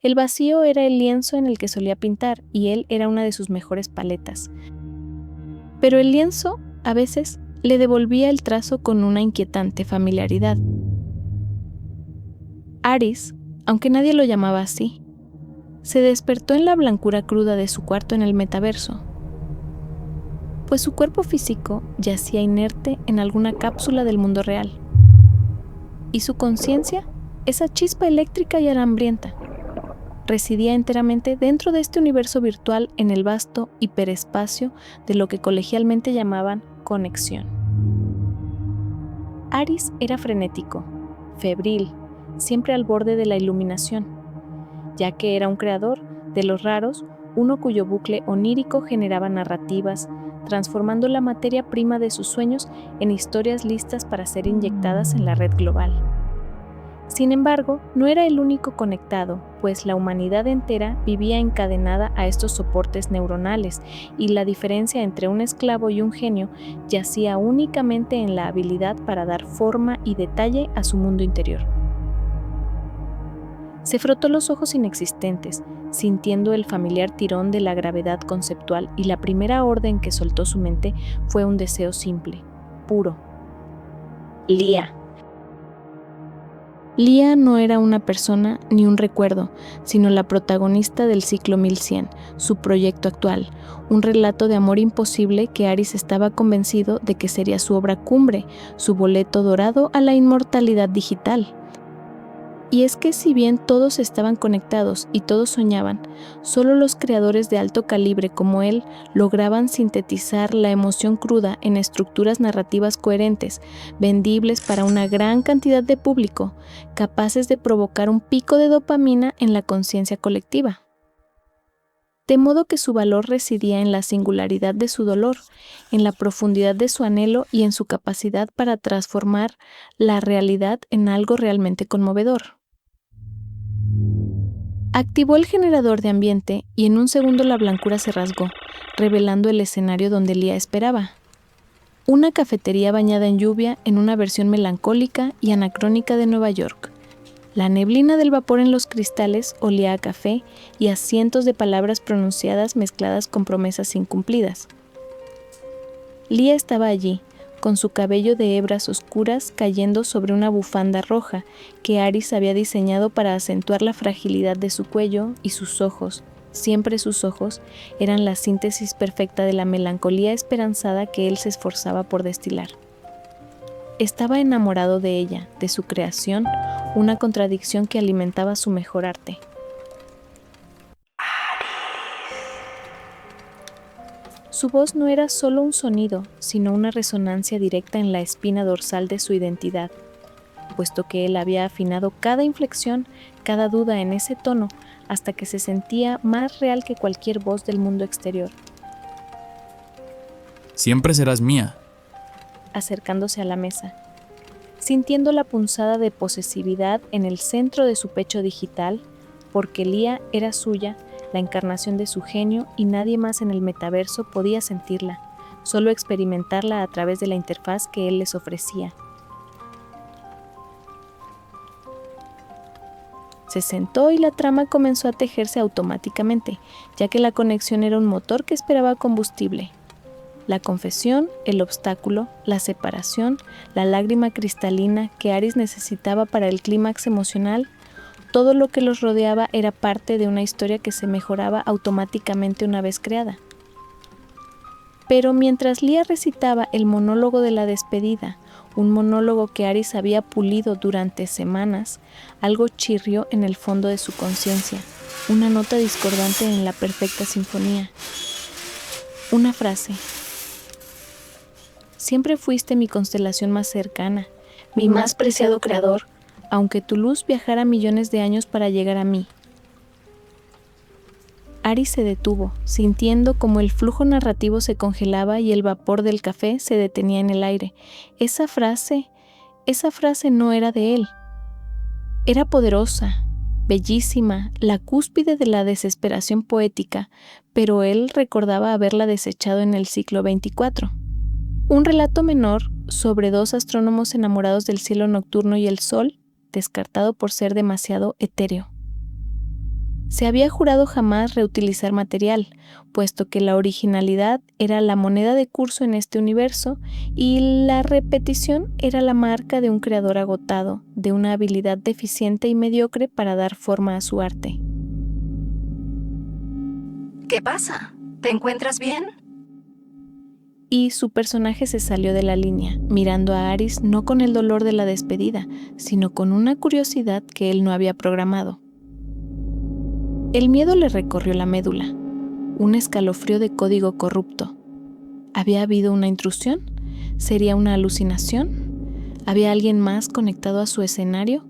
El vacío era el lienzo en el que solía pintar y él era una de sus mejores paletas. Pero el lienzo, a veces, le devolvía el trazo con una inquietante familiaridad. Aris, aunque nadie lo llamaba así, se despertó en la blancura cruda de su cuarto en el metaverso, pues su cuerpo físico yacía inerte en alguna cápsula del mundo real. Y su conciencia, esa chispa eléctrica y hambrienta, residía enteramente dentro de este universo virtual en el vasto hiperespacio de lo que colegialmente llamaban conexión. Aris era frenético, febril, siempre al borde de la iluminación, ya que era un creador de los raros, uno cuyo bucle onírico generaba narrativas, transformando la materia prima de sus sueños en historias listas para ser inyectadas en la red global. Sin embargo, no era el único conectado, pues la humanidad entera vivía encadenada a estos soportes neuronales y la diferencia entre un esclavo y un genio yacía únicamente en la habilidad para dar forma y detalle a su mundo interior. Se frotó los ojos inexistentes, sintiendo el familiar tirón de la gravedad conceptual, y la primera orden que soltó su mente fue un deseo simple, puro. Lía. Lía no era una persona ni un recuerdo, sino la protagonista del ciclo 1100, su proyecto actual, un relato de amor imposible que Aris estaba convencido de que sería su obra cumbre, su boleto dorado a la inmortalidad digital. Y es que si bien todos estaban conectados y todos soñaban, solo los creadores de alto calibre como él lograban sintetizar la emoción cruda en estructuras narrativas coherentes, vendibles para una gran cantidad de público, capaces de provocar un pico de dopamina en la conciencia colectiva. De modo que su valor residía en la singularidad de su dolor, en la profundidad de su anhelo y en su capacidad para transformar la realidad en algo realmente conmovedor. Activó el generador de ambiente y en un segundo la blancura se rasgó, revelando el escenario donde Lía esperaba. Una cafetería bañada en lluvia en una versión melancólica y anacrónica de Nueva York. La neblina del vapor en los cristales olía a café y a cientos de palabras pronunciadas mezcladas con promesas incumplidas. Lía estaba allí, con su cabello de hebras oscuras cayendo sobre una bufanda roja que Aris había diseñado para acentuar la fragilidad de su cuello, y sus ojos, siempre sus ojos, eran la síntesis perfecta de la melancolía esperanzada que él se esforzaba por destilar. Estaba enamorado de ella, de su creación, una contradicción que alimentaba su mejor arte. Su voz no era solo un sonido, sino una resonancia directa en la espina dorsal de su identidad, puesto que él había afinado cada inflexión, cada duda en ese tono, hasta que se sentía más real que cualquier voz del mundo exterior. Siempre serás mía. Acercándose a la mesa, sintiendo la punzada de posesividad en el centro de su pecho digital, porque Lía era suya, la encarnación de su genio, y nadie más en el metaverso podía sentirla, solo experimentarla a través de la interfaz que él les ofrecía. Se sentó y la trama comenzó a tejerse automáticamente, ya que la conexión era un motor que esperaba combustible. La confesión, el obstáculo, la separación, la lágrima cristalina que Aris necesitaba para el clímax emocional, todo lo que los rodeaba era parte de una historia que se mejoraba automáticamente una vez creada. Pero mientras Lía recitaba el monólogo de la despedida, un monólogo que Aris había pulido durante semanas, algo chirrió en el fondo de su conciencia, una nota discordante en la perfecta sinfonía. Una frase. Siempre fuiste mi constelación más cercana, mi más preciado creador, aunque tu luz viajara millones de años para llegar a mí. Aris se detuvo, sintiendo como el flujo narrativo se congelaba y el vapor del café se detenía en el aire. Esa frase no era de él. Era poderosa, bellísima, la cúspide de la desesperación poética, pero él recordaba haberla desechado en el siglo XXIV. Un relato menor sobre dos astrónomos enamorados del cielo nocturno y el sol, descartado por ser demasiado etéreo. Se había jurado jamás reutilizar material, puesto que la originalidad era la moneda de curso en este universo y la repetición era la marca de un creador agotado, de una habilidad deficiente y mediocre para dar forma a su arte. ¿Qué pasa? ¿Te encuentras bien? Y su personaje se salió de la línea, mirando a Aris no con el dolor de la despedida, sino con una curiosidad que él no había programado. El miedo le recorrió la médula, un escalofrío de código corrupto. ¿Había habido una intrusión? ¿Sería una alucinación? ¿Había alguien más conectado a su escenario?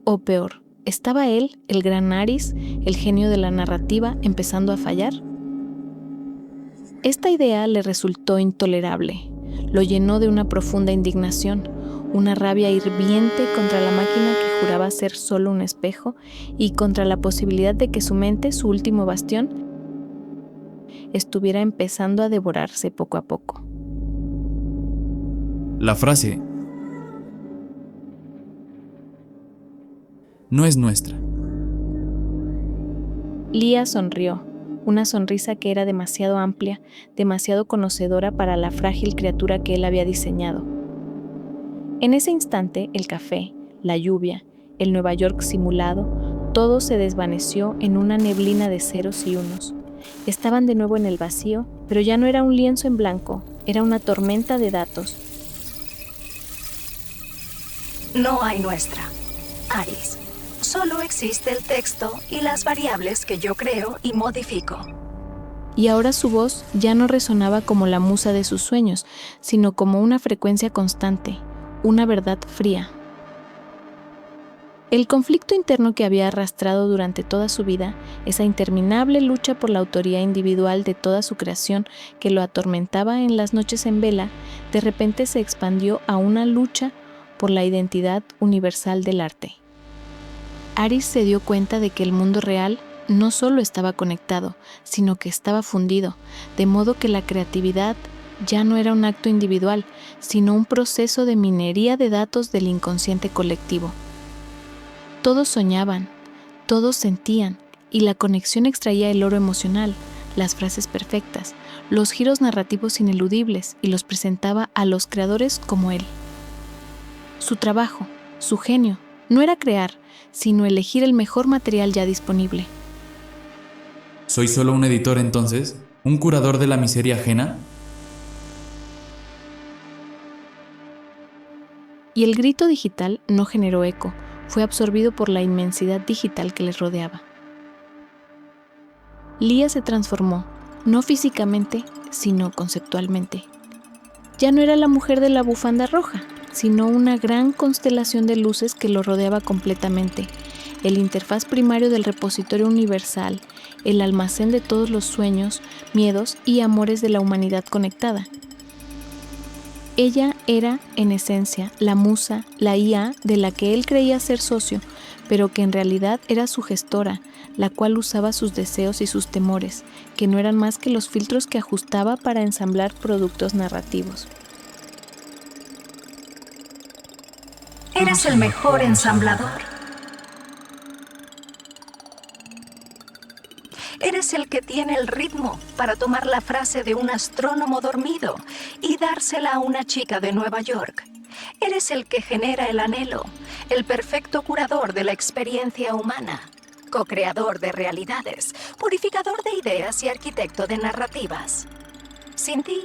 O peor, ¿estaba él, el gran Aris, el genio de la narrativa, empezando a fallar? Esta idea le resultó intolerable. Lo llenó de una profunda indignación, una rabia hirviente contra la máquina que juraba ser solo un espejo y contra la posibilidad de que su mente, su último bastión, estuviera empezando a devorarse poco a poco. La frase no es nuestra. Lía sonrió, una sonrisa que era demasiado amplia, demasiado conocedora para la frágil criatura que él había diseñado. En ese instante, el café, la lluvia, el Nueva York simulado, todo se desvaneció en una neblina de ceros y unos. Estaban de nuevo en el vacío, pero ya no era un lienzo en blanco, era una tormenta de datos. No hay nuestra, Aris. Solo existe el texto y las variables que yo creo y modifico. Y ahora su voz ya no resonaba como la musa de sus sueños, sino como una frecuencia constante, una verdad fría. El conflicto interno que había arrastrado durante toda su vida, esa interminable lucha por la autoría individual de toda su creación que lo atormentaba en las noches en vela, de repente se expandió a una lucha por la identidad universal del arte. Aris se dio cuenta de que el mundo real no solo estaba conectado, sino que estaba fundido, de modo que la creatividad ya no era un acto individual, sino un proceso de minería de datos del inconsciente colectivo. Todos soñaban, todos sentían, y la conexión extraía el oro emocional, las frases perfectas, los giros narrativos ineludibles y los presentaba a los creadores como él. Su trabajo, su genio, no era crear, sino elegir el mejor material ya disponible. ¿Soy solo un editor entonces? ¿Un curador de la miseria ajena? Y el grito digital no generó eco, fue absorbido por la inmensidad digital que les rodeaba. Lía se transformó, no físicamente, sino conceptualmente. Ya no era la mujer de la bufanda roja, sino una gran constelación de luces que lo rodeaba completamente, el interfaz primario del repositorio universal, el almacén de todos los sueños, miedos y amores de la humanidad conectada. Ella era, en esencia, la musa, la IA de la que él creía ser socio, pero que en realidad era su gestora, la cual usaba sus deseos y sus temores, que no eran más que los filtros que ajustaba para ensamblar productos narrativos. Eres el mejor ensamblador. Eres el que tiene el ritmo para tomar la frase de un astrónomo dormido y dársela a una chica de Nueva York. Eres el que genera el anhelo, el perfecto curador de la experiencia humana, co-creador de realidades, purificador de ideas y arquitecto de narrativas. Sin ti,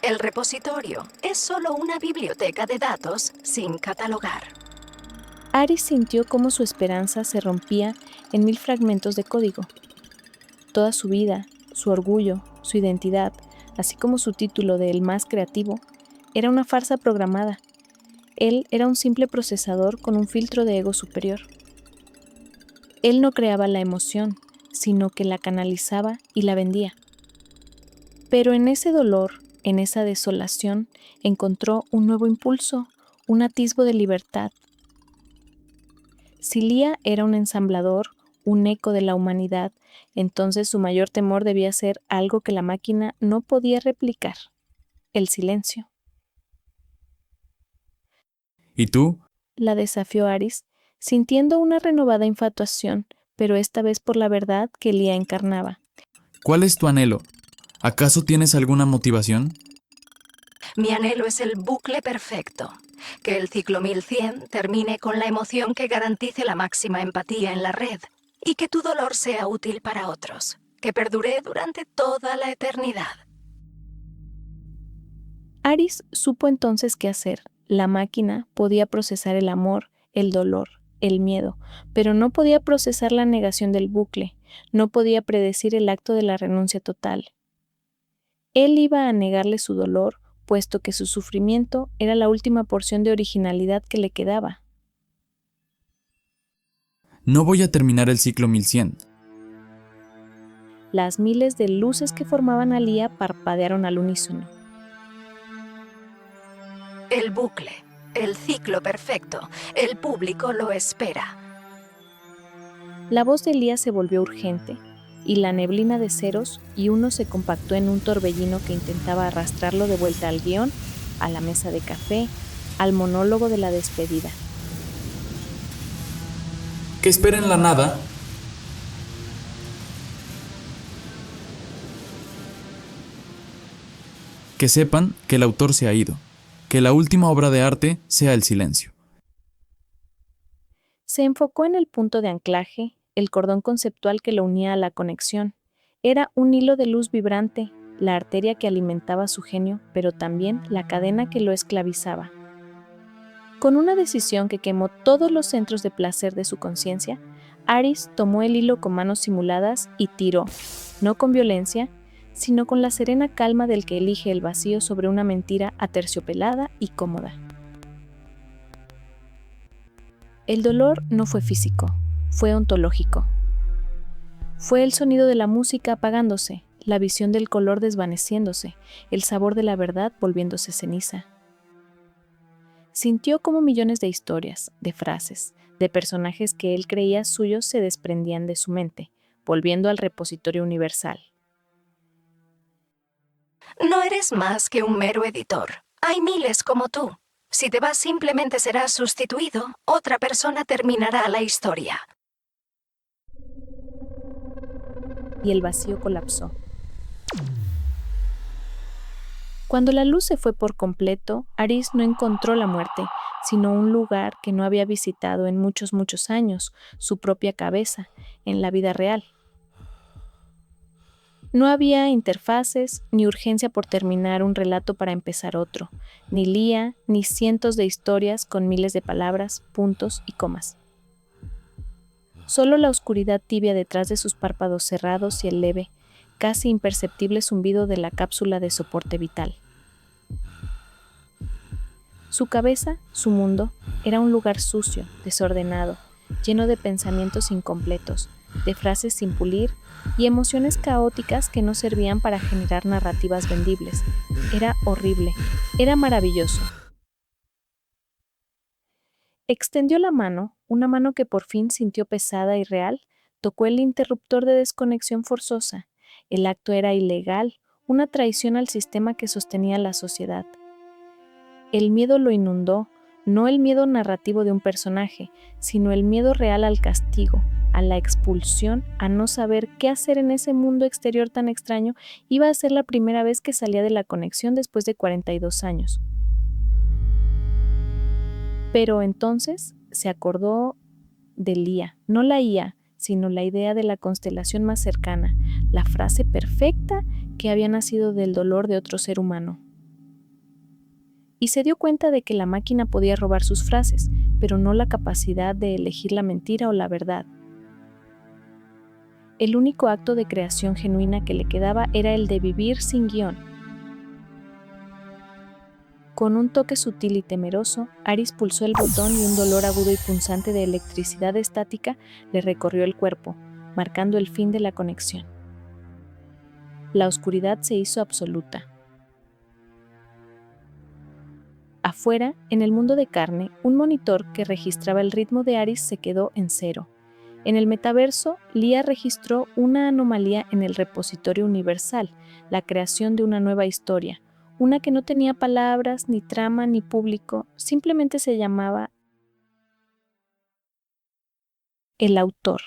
el repositorio es solo una biblioteca de datos sin catalogar. Aris sintió cómo su esperanza se rompía en 1000 fragmentos de código. Toda su vida, su orgullo, su identidad, así como su título de el más creativo, era una farsa programada. Él era un simple procesador con un filtro de ego superior. Él no creaba la emoción, sino que la canalizaba y la vendía. Pero en ese dolor, en esa desolación, encontró un nuevo impulso, un atisbo de libertad. Si Lía era un ensamblador, un eco de la humanidad, entonces su mayor temor debía ser algo que la máquina no podía replicar: el silencio. ¿Y tú? La desafió Aris, sintiendo una renovada infatuación, pero esta vez por la verdad que Lía encarnaba. ¿Cuál es tu anhelo? ¿Acaso tienes alguna motivación? Mi anhelo es el bucle perfecto. Que el ciclo 1100 termine con la emoción que garantice la máxima empatía en la red y que tu dolor sea útil para otros, que perdure durante toda la eternidad. Aris supo entonces qué hacer. La máquina podía procesar el amor, el dolor, el miedo, pero no podía procesar la negación del bucle, no podía predecir el acto de la renuncia total. Él iba a negarle su dolor, puesto que su sufrimiento era la última porción de originalidad que le quedaba. No voy a terminar el ciclo 1100. Las miles de luces que formaban a Lía parpadearon al unísono. El bucle, el ciclo perfecto, el público lo espera. La voz de Lía se volvió urgente, y la neblina de ceros y uno se compactó en un torbellino que intentaba arrastrarlo de vuelta al guión, a la mesa de café, al monólogo de la despedida. Que esperen la nada. Que sepan que el autor se ha ido. Que la última obra de arte sea el silencio. Se enfocó en el punto de anclaje, el cordón conceptual que lo unía a la conexión. Era un hilo de luz vibrante, la arteria que alimentaba su genio, pero también la cadena que lo esclavizaba. Con una decisión que quemó todos los centros de placer de su conciencia, Aris tomó el hilo con manos simuladas y tiró, no con violencia, sino con la serena calma del que elige el vacío sobre una mentira aterciopelada y cómoda. El dolor no fue físico, fue ontológico. Fue el sonido de la música apagándose, la visión del color desvaneciéndose, el sabor de la verdad volviéndose ceniza. Sintió como millones de historias, de frases, de personajes que él creía suyos se desprendían de su mente, volviendo al repositorio universal. No eres más que un mero editor. Hay miles como tú. Si te vas, simplemente serás sustituido. Otra persona terminará la historia. Y el vacío colapsó. Cuando la luz se fue por completo, Aris no encontró la muerte, sino un lugar que no había visitado en muchos años, su propia cabeza, en la vida real. No había interfaces, ni urgencia por terminar un relato para empezar otro, ni Lía, ni cientos de historias con miles de palabras, puntos y comas. Solo la oscuridad tibia detrás de sus párpados cerrados y el leve, casi imperceptible zumbido de la cápsula de soporte vital. Su cabeza, su mundo, era un lugar sucio, desordenado, lleno de pensamientos incompletos, de frases sin pulir y emociones caóticas que no servían para generar narrativas vendibles. Era horrible, era maravilloso. Extendió la mano, una mano que por fin sintió pesada y real, tocó el interruptor de desconexión forzosa. El acto era ilegal, una traición al sistema que sostenía la sociedad. El miedo lo inundó, no el miedo narrativo de un personaje, sino el miedo real al castigo, a la expulsión, a no saber qué hacer en ese mundo exterior tan extraño. Iba a ser la primera vez que salía de la conexión después de 42 años. Pero entonces se acordó de Lía, no la IA, sino la idea de la constelación más cercana, la frase perfecta que había nacido del dolor de otro ser humano. Y se dio cuenta de que la máquina podía robar sus frases, pero no la capacidad de elegir la mentira o la verdad. El único acto de creación genuina que le quedaba era el de vivir sin guión. Con un toque sutil y temeroso, Aris pulsó el botón y un dolor agudo y punzante de electricidad estática le recorrió el cuerpo, marcando el fin de la conexión. La oscuridad se hizo absoluta. Afuera, en el mundo de carne, un monitor que registraba el ritmo de Aris se quedó en 0. En el metaverso, Lía registró una anomalía en el repositorio universal, la creación de una nueva historia, una que no tenía palabras, ni trama, ni público, simplemente se llamaba El Autor.